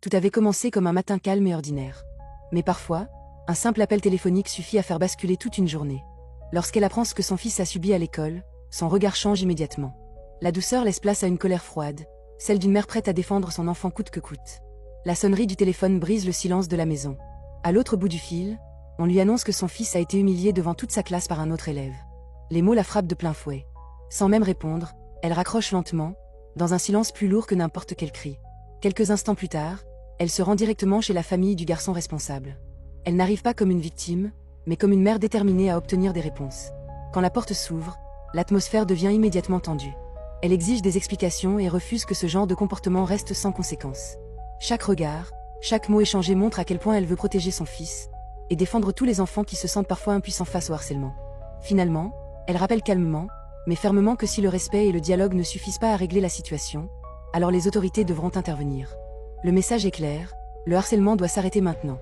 Tout avait commencé comme un matin calme et ordinaire. Mais parfois, un simple appel téléphonique suffit à faire basculer toute une journée. Lorsqu'elle apprend ce que son fils a subi à l'école, son regard change immédiatement. La douceur laisse place à une colère froide, celle d'une mère prête à défendre son enfant coûte que coûte. La sonnerie du téléphone brise le silence de la maison. À l'autre bout du fil, on lui annonce que son fils a été humilié devant toute sa classe par un autre élève. Les mots la frappent de plein fouet. Sans même répondre, elle raccroche lentement, dans un silence plus lourd que n'importe quel cri. Quelques instants plus tard, elle se rend directement chez la famille du garçon responsable. Elle n'arrive pas comme une victime, mais comme une mère déterminée à obtenir des réponses. Quand la porte s'ouvre, l'atmosphère devient immédiatement tendue. Elle exige des explications et refuse que ce genre de comportement reste sans conséquence. Chaque regard, chaque mot échangé montre à quel point elle veut protéger son fils et défendre tous les enfants qui se sentent parfois impuissants face au harcèlement. Finalement, elle rappelle calmement, mais fermement que si le respect et le dialogue ne suffisent pas à régler la situation, alors les autorités devront intervenir. Le message est clair, le harcèlement doit s'arrêter maintenant.